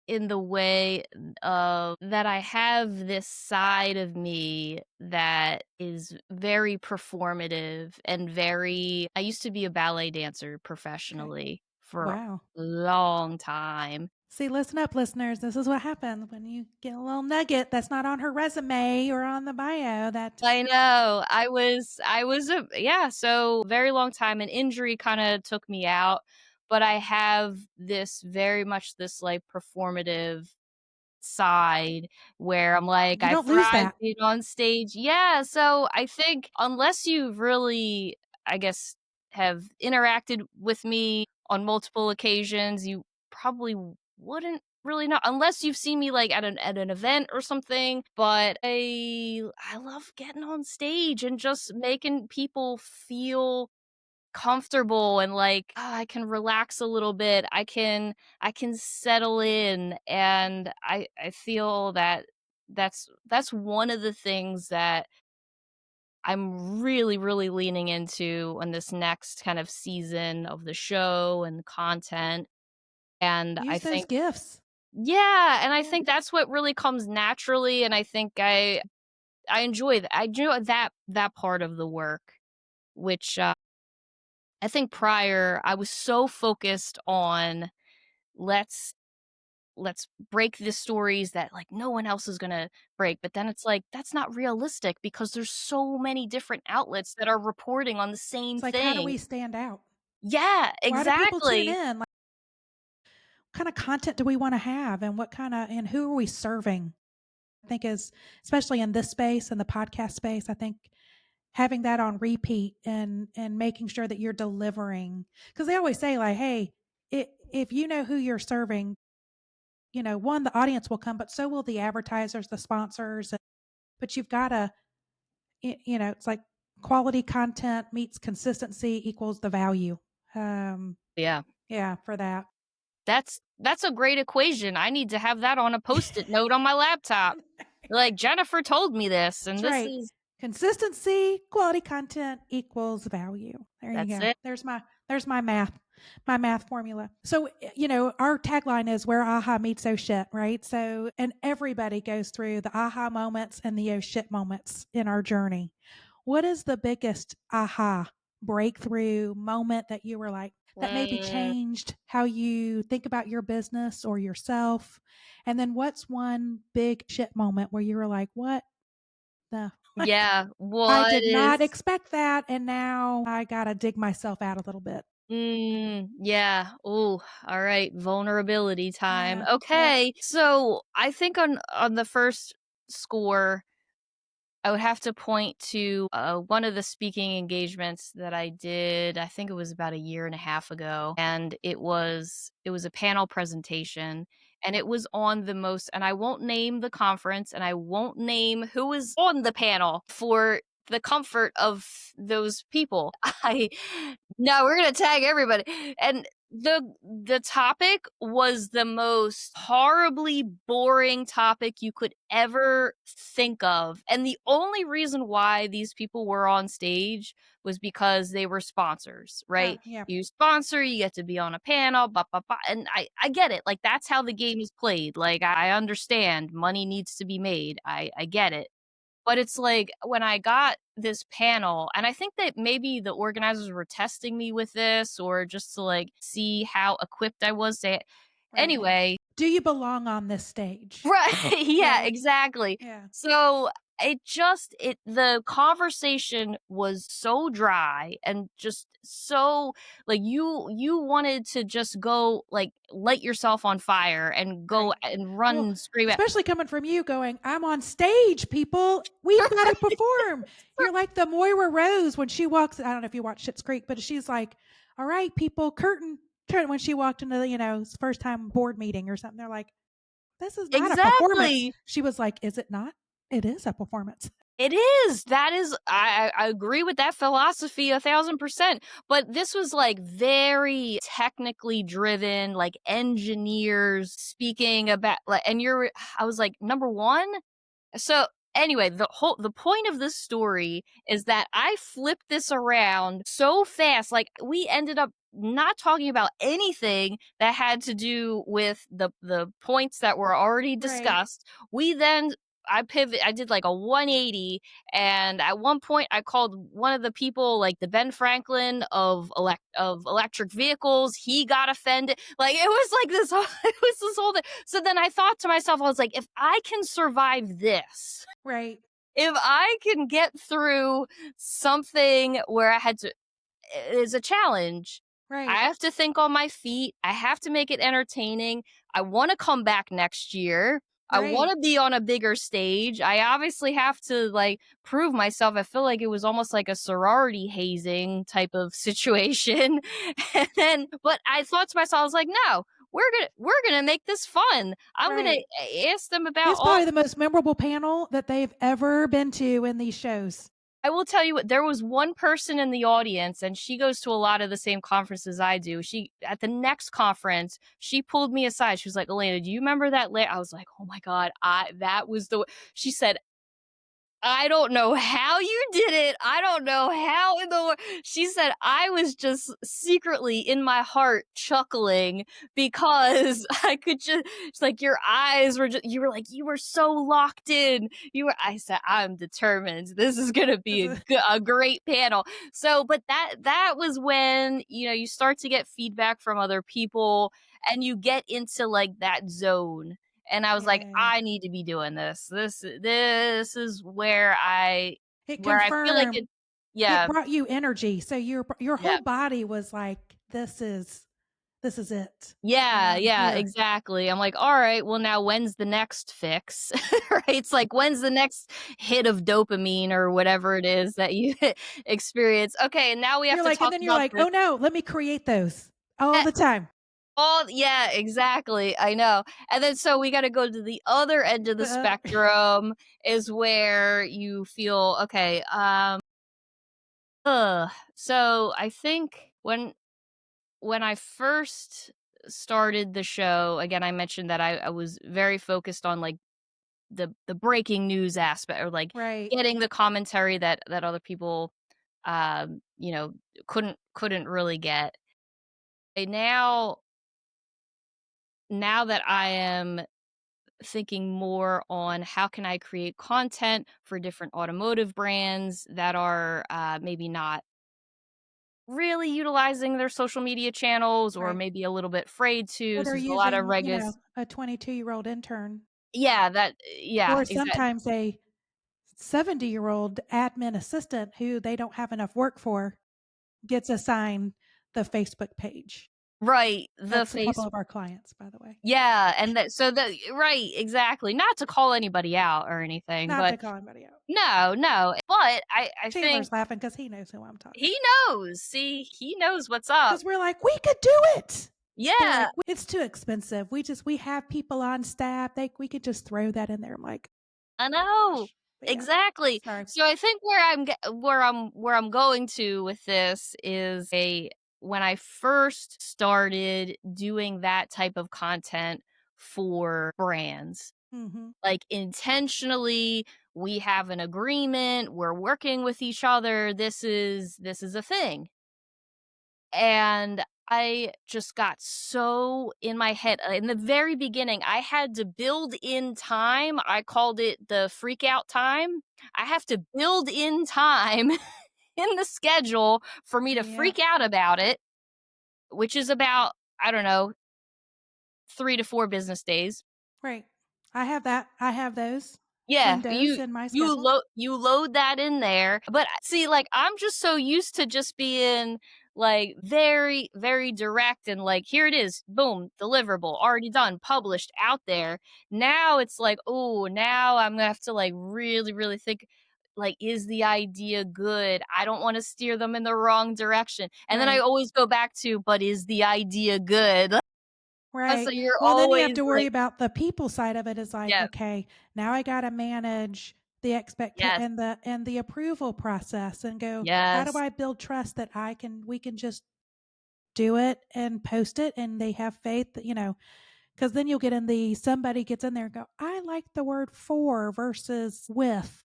in the way of that I have this side of me that is very performative and very I used to be a ballet dancer Okay. professionally for a Wow. long time. See, listen up, listeners. This is what happens when you get a little nugget that's not on her resume or on the bio. That I know. I was a yeah, so very long time. An injury kinda took me out, but I have this very much this, like, performative side where I'm like, you I don't lose thrive that. being on stage. Yeah, so I think unless you've really, I guess, have interacted with me on multiple occasions, you probably wouldn't really know unless you've seen me, like, at an event or something, but I love getting on stage and just making people feel comfortable and like, "Ah, I can relax a little bit. I can settle in." And I feel that that's one of the things that I'm really, really leaning into in this next kind of season of the show and content. And I Use those think gifts. yeah, and I Yeah. think that's what really comes naturally, and I think I enjoy that. I enjoy that part of the work, which, I think prior, I was so focused on let's let's break the stories that like no one else is gonna break. But then it's like that's not realistic because there's so many different outlets that are reporting on the same It's like, how do thing. we stand out? Yeah, Why do people tune exactly. in? Like, what kind of content do we want to have, and what kind of and who are we serving? I think is especially in this space in the podcast space. I think having that on repeat and making sure that you're delivering because they always say like, hey, if you know who you're serving, one, the audience will come, but so will the advertisers, the sponsors. But you've got to, it's like quality content meets consistency equals the value. Um, Yeah. yeah, for that. That's a great equation. I need to have that on a Post-it note on my laptop. Like Jennifer told me this and That's this right. is Consistency, quality content equals value. There you that's go. it. There's my math formula. So, our tagline is where aha meets oh shit, right? So, and everybody goes through the aha moments and the oh shit moments in our journey. What is the biggest aha breakthrough moment that you were like, that maybe Mm, changed how you think about your business or yourself? And then what's one big shit moment where you were like, what the like, yeah. I What did not is expect that, and now I gotta dig myself out a little bit. Yeah. Oh, all right. Vulnerability time. Yeah, yep. Okay. So I think on the first score, I would have to point to one of the speaking engagements that I did. I think it was about a year and a half ago, and it was a panel presentation, and it was on the most. And I won't name the conference, and I won't name who was on the panel for the comfort of those people. I No, we're gonna tag everybody, and the topic was the most horribly boring topic you could ever think of, and the only reason why these people were on stage was because they were sponsors, right? Yeah. You sponsor, you get to be on a panel, blah, blah, blah, and I get it, like, that's how the game is played, like, I understand money needs to be made, I get it. But it's like when I got this panel, and I think that maybe the organizers were testing me with this or just to like see how equipped I was to Right. anyway. Do you belong on this stage? Right. Yeah, Yeah, exactly. yeah. So the conversation was so dry and just so like you wanted to just go like light yourself on fire and go Right. and run Well, and scream at especially coming from you going, "I'm on stage, people. We've gotta perform." You're like the Moira Rose when she walks I don't know if you watch Schitt's Creek, but she's like, "All right, people, curtain." Turn when she walked into the, first time board meeting or something. They're like, "This is not a performance." Exactly. She was like, "Is it not? It is a performance." It is. That is I agree with that philosophy 1,000%. But this was like very technically driven, like engineers speaking about like and you're I was like, number one, so anyway, the point of this story is that I flipped this around so fast. Like we ended up not talking about anything that had to do with the points that were already Right. discussed. We then I pivot I did like a 180, and at one point I called one of the people like the Ben Franklin of electric vehicles. He got offended. Like it was like this it was this whole thing. So then I thought to myself, I was like, if I can survive this, Right. if I can get through something where I had to is a challenge. I Right. have to think on my feet. I have to make it entertaining. I want to come back next year. I want Right. to be on a bigger stage. I obviously have to like prove myself. I feel like it was almost like a sorority hazing type of situation. And then but I thought to myself, I was like, no, we're gonna make this fun. I'm gonna Right. ask them about It's all. probably the most memorable panel that they've ever been to in these shows. I will tell you what, there was one person in the audience, and she goes to a lot of the same conferences I do. She at the next conference, she pulled me aside. She was like, "Elena, do you remember that I was like, "Oh my god, I that was the." She said, I don't know how you did it. I don't know how in the world. She said, I was just secretly in my heart chuckling because I could just, it's like your eyes were just, you were like, you were so locked in. I said, I'm determined. This is going to be a great panel. So, but that was when, you start to get feedback from other people and you get into like that zone, and I was like, Yeah. "I need to be doing this. This is where It I feel like confirmed it." it Yeah, brought you energy. So your yeah. whole body was like, this is it. Yeah, I'm yeah, here. exactly. I'm like, "Alright, well, now when's the next fix?" Right? It's like, when's the next hit of dopamine or whatever it is that you experience? Okay, and now we have You're to like, and talk then you're about like, the oh no, let me create those all eh, the time. yeah, exactly, I know. And then so we gotta go to the other end of the Uh, spectrum is where you feel, okay, so I think when I first started the show, again, I mentioned that I was very focused on like the breaking news aspect, or like right. getting the commentary that other people you know couldn't really get. Now that I am thinking more on how can I create content for different automotive brands that are maybe not really utilizing their social media channels, or Right. maybe a little bit afraid to. That So are there's a lot of using, a 22-year-old intern yeah, or exactly. sometimes a 70-year-old admin assistant who they don't have enough work for gets assigned the Facebook page. Right, the That's a couple face of our clients, by the way. yeah, and that so that right, exactly, not to call anybody out or anything, Not but to call anybody out. no, no, but I think Chandler's laughing because he knows who I'm talking he about. knows, see, he knows what's up. Because we're like, we could do it. They're Yeah, like, "It's too expensive. We have people on staff. We could just throw that in there." I'm like, I "Oh know. gosh." But yeah, Exactly. sorry. So I think where I'm going to with this is a when I first started doing that type of content for brands, Mhm. like intentionally, we have an agreement, we're working with each other, this is a thing. And I just got so in my head. In the very beginning, I had to build in time. I called it the freak out time. I have to build in time in the schedule for me to Yeah, freak out about it, which is about, I don't know, 3 to 4 business days. right. I have that. I have those Yeah, windows in my you schedule. load that in there, but see, like, I'm just so used to just being, like, very, very direct and, like, "Here it is, boom, deliverable, already done, published, out there." Now it's like, oh, now I'm gonna have to, like, really, really think, like, "Is the idea good? I don't wanna steer them in the wrong direction." And then I Right. always go back to, "But is the idea good?" So Right. you're Well, then you have always to worry like, about the people side of it is like, yeah, okay, now I gotta manage the yes, and the approval process and go, how do yes. I build trust that we can just do it and post it and they have faith that, because then you'll get in somebody gets in there and go, I like the word for versus with.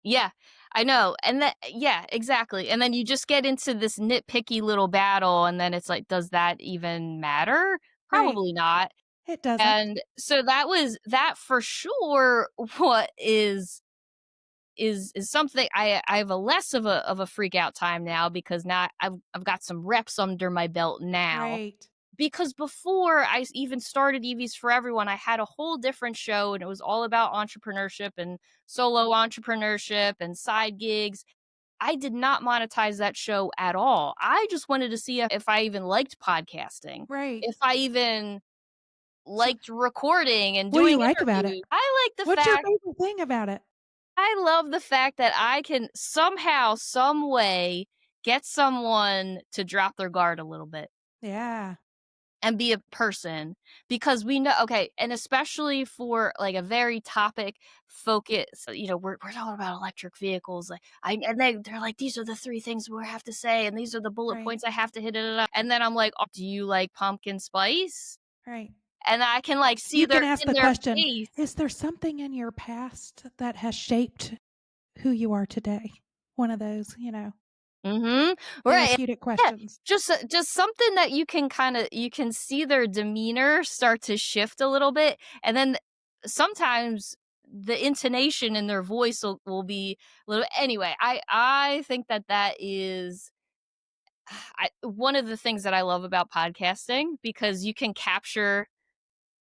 Yeah, I know, and that yeah, exactly, and then you just get into this nitpicky little battle, and then it's like, does that even matter? Right. Probably not. It doesn't. And so that for sure what is something I have a less of a freak out time now because now I've got some reps under my belt now. Right. Because before even started EVs for Everyone, I had a whole different show and it was all about entrepreneurship and solo entrepreneurship and side gigs. I did not monetize that show at all. I just wanted to see if I even liked podcasting, Right. if I even So, liked recording and what do doing you like about it? interviews. I like the What's your fact favorite thing about it? I love the fact that I can somehow, some way get someone to drop their guard a little bit Yeah. and be a person because we know okay, and especially for like a very topic focus, we're talking about electric vehicles. Like they're like, these are the three things we have to say, and these are the bullet Right. points I have to hit it. And then I'm like, oh, do you like pumpkin spice? Right. And I can like see You can their ask in the their question, face. is there something in your past that has shaped who you are today? One of those, Mhm. Right. therapeutic Yeah, questions. just something that you can see their demeanor start to shift a little bit, and then sometimes the intonation in their voice will be a little anyway, I think that is one of the things that I love about podcasting because you can capture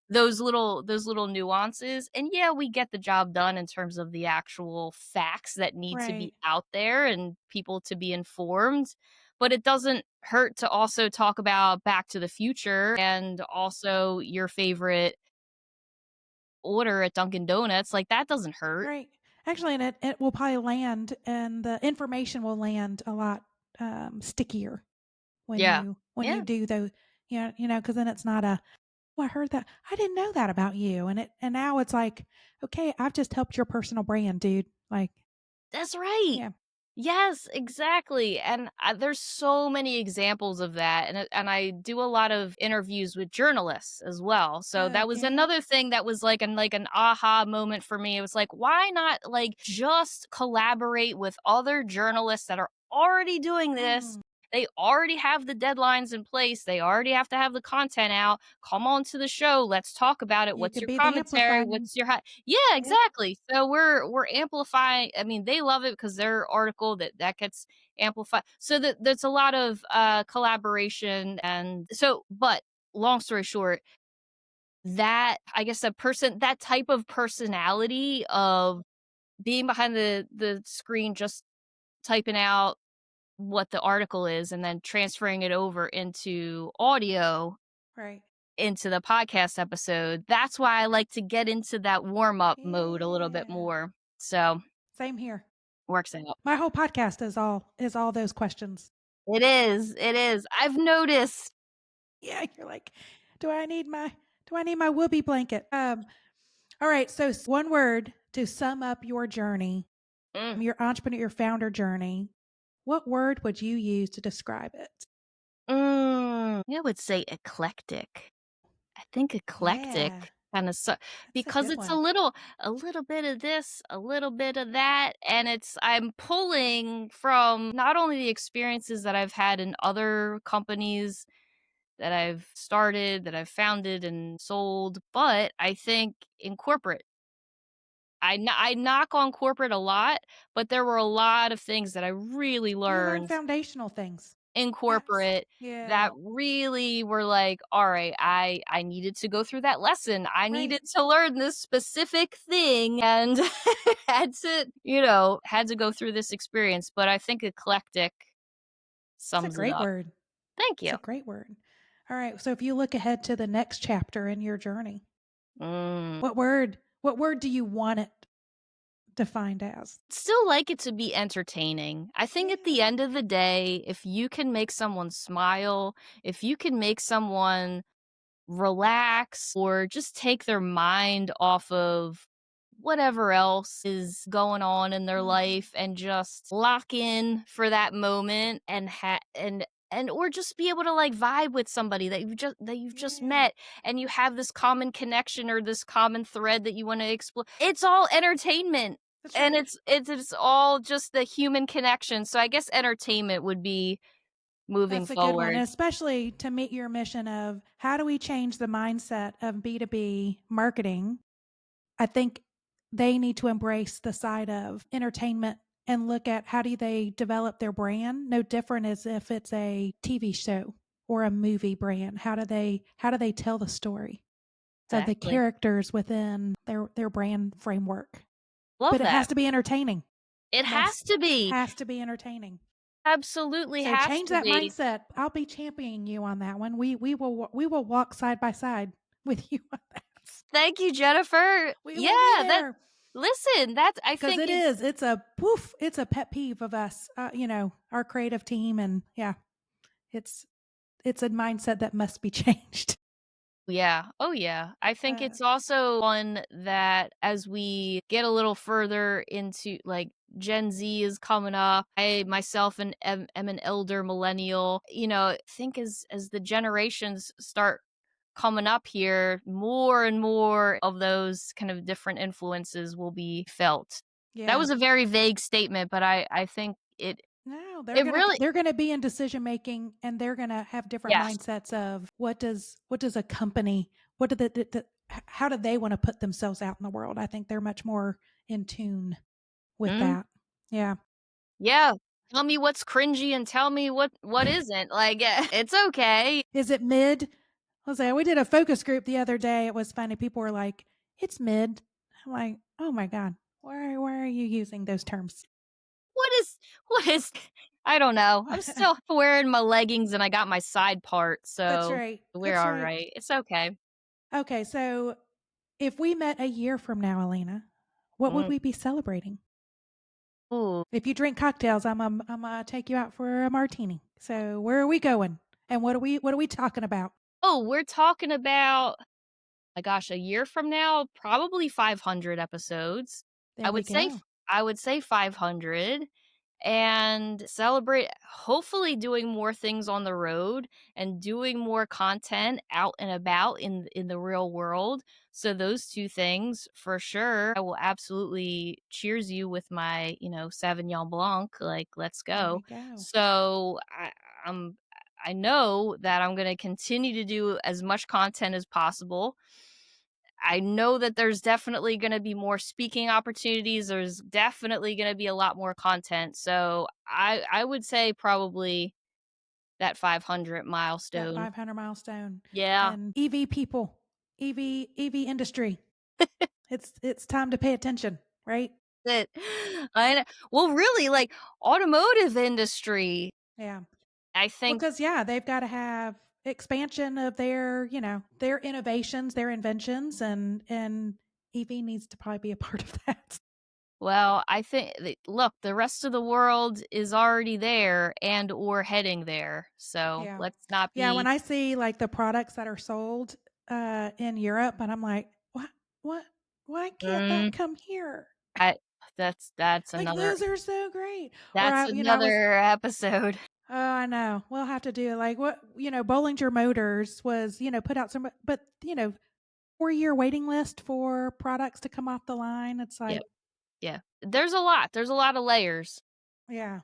those little nuances, and yeah, we get the job done in terms of the actual facts that need to be Right. out there and people to be informed, but it doesn't hurt to also talk about Back to the Future and also your favorite order at Dunkin' Donuts, like, that doesn't hurt. Right. Actually, and it will probably land, and the information will land a lot stickier Yeah. when you Yeah, do those. Because then it's not a, oh, I heard that. I didn't know that about you, and now it's like, okay, I've just helped your personal brand, dude. Like, that's right. yeah, Yes, exactly, and, there's so many examples of that, and I do a lot of interviews with journalists as well, so that was yeah, another thing that was like an aha moment for me. It was like, why not, like, just collaborate with other journalists that are already doing this? mm, They already have the deadlines in place, they already have to have the content out. Come on to the show, let's talk about it. you What's could your be the commentary? amplifying. What's your Yeah, Yeah, exactly. So we're amplifying. I mean, they love it because their article that gets amplified. So there's a lot of collaboration, and so. But long story short, that I guess that type of personality of being behind the screen, just typing out what the article is, and then transferring it over into audio right. into the podcast episode. That's why I like to get into that warm up mode a little bit Yeah. more. So Same here. works out. My whole podcast is all those questions. It is. It is. I've noticed. Yeah, you're like, do I need my whoopee blanket? All right. So one word to sum up your journey, Mm, your entrepreneur, your founder journey. What word would you use to describe it? I would say eclectic. I think eclectic Yeah, kind of that's a because good it's one. a little bit of this, a little bit of that, and I'm pulling from not only the experiences that I've had in other companies that I've started, that I've founded and sold, but I think in corporate. I knock on corporate a lot, but there were a lot of things that I really You learn learned foundational things. in That's corporate yeah, that really were like, "All right, I needed to go through that lesson. I right. needed to learn this specific thing and had to go through this experience." But I think eclectic That's a sums it great up. word. Thank It's you. a great word. All right. So if you look ahead to the next chapter in your journey, Mm. what word do you want it defined as? Still like it to be entertaining. I think at the Yeah. end of the day, if you can make someone smile, if you can make someone relax or just take their mind off of whatever else is going on in their Mhm. life and just lock in for that moment and or just be able to like vibe with somebody that you've just Yeah. met and you have this common connection or this common thread that you want to explore. It's all entertainment That's and right. it's all just the human connection. So I guess entertainment would be moving That's a good one, forward. especially to meet your mission of how do we change the mindset of B2B marketing. I think they need to embrace the side of entertainment and look at how do they develop their brand, no different as if it's a TV show or a movie brand. How do they tell the story of the Exactly. characters within their brand framework? Love But it that. has to be entertaining. It has to be. Has to be entertaining. Absolutely So has change to that be. mindset. I'll be championing you on that one. We will walk side by side with you on that. Thank you, Jennifer. We Yeah, will be that there listen, that's I because think it it's is. It's a poof. It's a pet peeve of us. Our creative team, and yeah, it's it's a mindset that must be changed. yeah. Oh, yeah. I think Uh, it's also one that as we get a little further into like Gen Z is coming up. I myself and am an elder millennial. I think as the generations start coming up here, more and more of those kind of different influences will be felt. That yeah. was a very vague statement, but I think No, it really they're gonna be in decision making, and they're gonna have different yes. mindsets of what does a company, what do how do they want to put themselves out in the world? I think they're much more in tune with Mm, that. Yeah. yeah. Tell me what's cringy and tell me what isn't. Like it's okay. Is it mid? I was like, we did a focus group the other day. It was funny. People were like, "It's mid." I'm like, "Oh my god, why are you using those terms?" What is I don't know. I'm still wearing my leggings and I got my side part, That's so right. we're That's all right. right. It's okay. Okay, so if we met a year from now, Elena, what would Mm. we be celebrating? Ooh. If you drink cocktails, I'm gonna take you out for a martini. So where are we going? And what are we talking about? Oh, we're talking about my gosh, a year from now, probably 500 episodes. I There we would say go. I would say 500 and celebrate hopefully doing more things on the road and doing more content out and about in the real world. So those two things for sure. I will absolutely cheers you with my, Sauvignon Blanc, like let's There go. we go. So I'm I know that I'm going to continue to do as much content as possible. I know that there's definitely gonna be more speaking opportunities, there's definitely gonna be a lot more content, so I would say probably that 500 That milestone. 500 milestone Yeah, and EV people, EV industry. It's time to pay attention, right? that I kn well, really, like, automotive industry, Yeah. I think Because yeah, they've got to have expansion of their innovations, their inventions, and EV needs to probably be a part of that. well, I think look, the rest of the world is already there and or heading there, so Yeah. let's not Yeah, when be I see like the products that are sold in Europe, and I'm like, what why can't that mm, come here? I that's Like another those are so great. Or that's I was another episode. oh, I know. We'll have to do like what Bollinger Motors was, put out some, but 4-year waiting list for products to come off the line. It's Yep. like, Yeah. There's a lot of layers. yeah.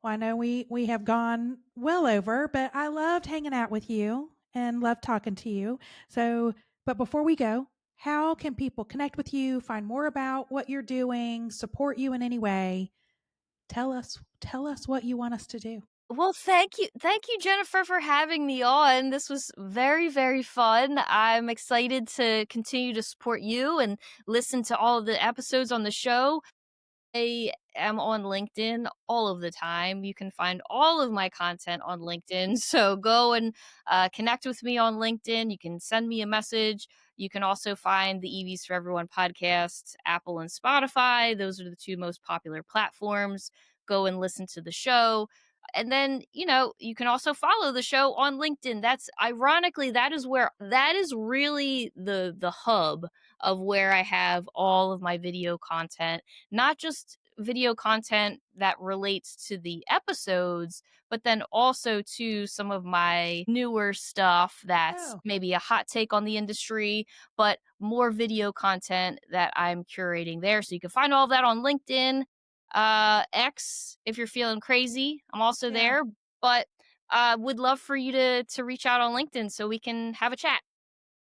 Well, I know we have gone well over, but I loved hanging out with you and loved talking to you. So, but before we go, how can people connect with you, find more about what you're doing, support you in any way? Tell us what you want us to do. Well, thank you, Jennifer, for having me on. This was very, very fun. I'm excited to continue to support you and listen to all of the episodes on the show. I am on LinkedIn all of the time. You can find all of my content on LinkedIn. So go and connect with me on LinkedIn. You can send me a message. You can also find the EVs for Everyone podcast, Apple and Spotify. Those are the two most popular platforms. Go and listen to the show. And then, you can also follow the show on LinkedIn. That's ironically, that is really the hub of where I have all of my video content, not just video content that relates to the episodes, but then also to some of my newer stuff that's Oh, maybe a hot take on the industry, but more video content that I'm curating there. So you can find all of that on LinkedIn, X if you're feeling crazy. I'm also yeah. there, but Would love for you to reach out on LinkedIn so we can have a chat.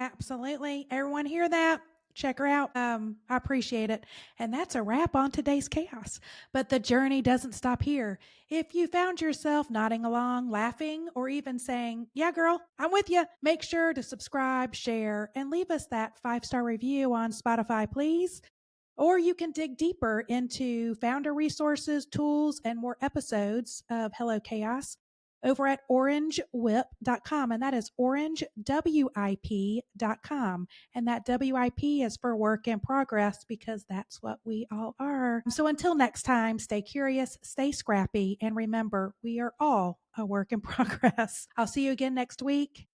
Absolutely. Everyone hear that? Check her out. I appreciate it. And that's a wrap on today's chaos. But the journey doesn't stop here. If you found yourself nodding along, laughing, or even saying, "Yeah, girl, I'm with you," make sure to subscribe, share, and leave us that 5-star review on Spotify, please. Or you can dig deeper into founder resources, tools, and more episodes of Hello Chaos over at orangewip.com. And that is orangewip.com. And that WIP is for work in progress because that's what we all are. So until next time, stay curious, stay scrappy, and remember, we are all a work in progress. I'll see you again next week.